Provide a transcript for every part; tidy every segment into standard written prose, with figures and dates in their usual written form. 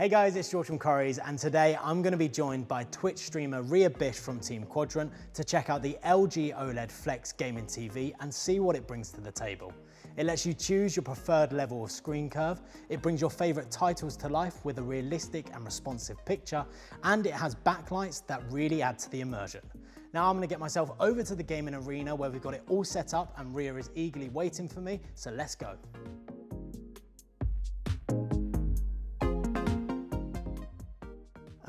Hey guys, it's George from Corries, and today I'm going to be joined by Twitch streamer Ria Bish from Team Quadrant to check out the LG OLED Flex gaming TV and see what it brings to the table. It lets you choose your preferred level of screen curve, it brings your favourite titles to life with a realistic and responsive picture, and it has backlights that really add to the immersion. Now I'm going to get myself over to the gaming arena where we've got it all set up and Ria is eagerly waiting for me, so let's go.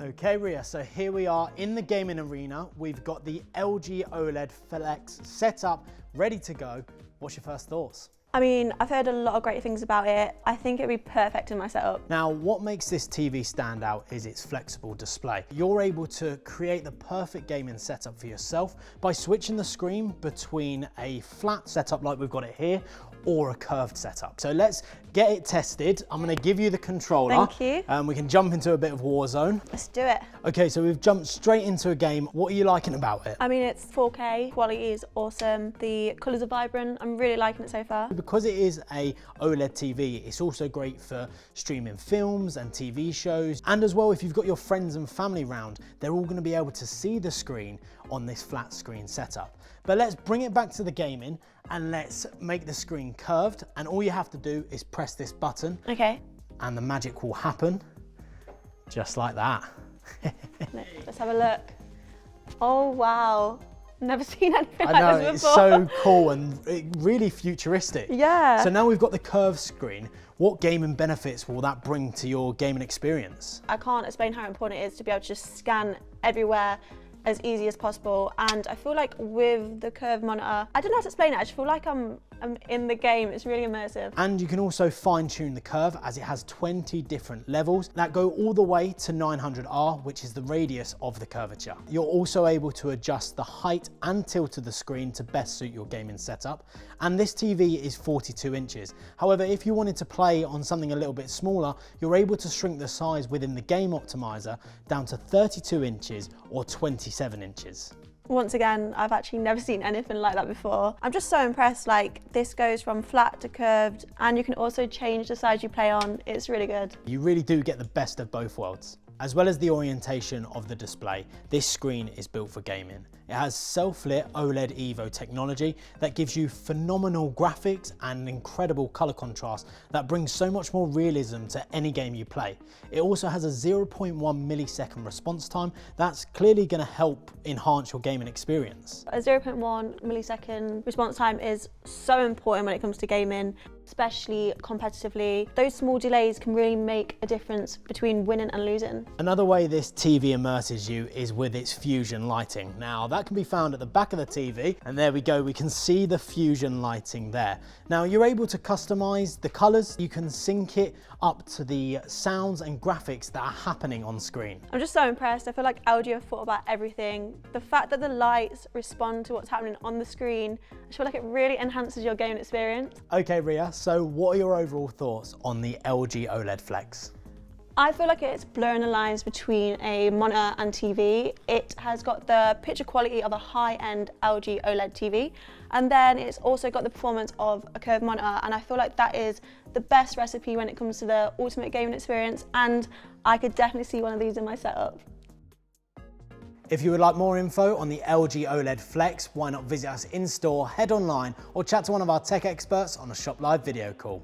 Okay Ria, so here we are in the gaming arena. We've got the LG OLED Flex set up, ready to go. What's your first thoughts? I mean, I've heard a lot of great things about it. I think it'd be perfect in my setup. Now, what makes this TV stand out is its flexible display. You're able to create the perfect gaming setup for yourself by switching the screen between a flat setup like we've got it here or a curved setup. So let's get it tested. I'm gonna give you the controller. Thank you. And we can jump into a bit of Warzone. Let's do it. Okay, so we've jumped straight into a game. What are you liking about it? I mean, it's 4K, quality is awesome. The colours are vibrant. I'm really liking it so far. Because it is a OLED TV, it's also great for streaming films and TV shows. And as well, if you've got your friends and family round, they're all gonna be able to see the screen on this flat screen setup. But let's bring it back to the gaming and let's make the screen curved. And all you have to do is press this button. Okay. And the magic will happen, just like that. Let's have a look. Oh, wow. Never seen anything I like know, this it's before. so cool and really futuristic. Yeah. So now we've got the curved screen. What gaming benefits will that bring to your gaming experience? I can't explain how important it is to be able to just scan everywhere as easy as possible. And I feel like with the curved monitor, I don't know how to explain it. I just feel like I'm in the game. It's really immersive. And you can also fine tune the curve as it has 20 different levels that go all the way to 900R, which is the radius of the curvature. You're also able to adjust the height and tilt of the screen to best suit your gaming setup. And this TV is 42 inches. However, if you wanted to play on something a little bit smaller, you're able to shrink the size within the game optimizer down to 32 inches or 27 inches. Once again, I've actually never seen anything like that before. I'm just so impressed, like this goes from flat to curved and you can also change the size you play on. It's really good. You really do get the best of both worlds. As well as the orientation of the display, this screen is built for gaming. It has self-lit OLED Evo technology that gives you phenomenal graphics and incredible color contrast that brings so much more realism to any game you play. It also has a 0.1 millisecond response time that's clearly going to help enhance your gaming experience. A 0.1 millisecond response time is so important when it comes to gaming, especially competitively. Those small delays can really make a difference between winning and losing. Another way this TV immerses you is with its fusion lighting. Now that can be found at the back of the TV, and there we go, we can see the fusion lighting there. Now you're able to customize the colors, you can sync it up to the sounds and graphics that are happening on screen. I'm just so impressed. I feel like LG have thought about everything. The fact that the lights respond to what's happening on the screen, I feel like it really enhances your gaming experience. Okay Ria, so what are your overall thoughts on the LG OLED Flex? I feel like it's blurring the lines between a monitor and TV. It has got the picture quality of a high-end LG OLED TV, and then it's also got the performance of a curved monitor, and I feel like that is the best recipe when it comes to the ultimate gaming experience, and I could definitely see one of these in my setup. If you would like more info on the LG OLED Flex, why not visit us in store, head online, or chat to one of our tech experts on a Shop Live video call.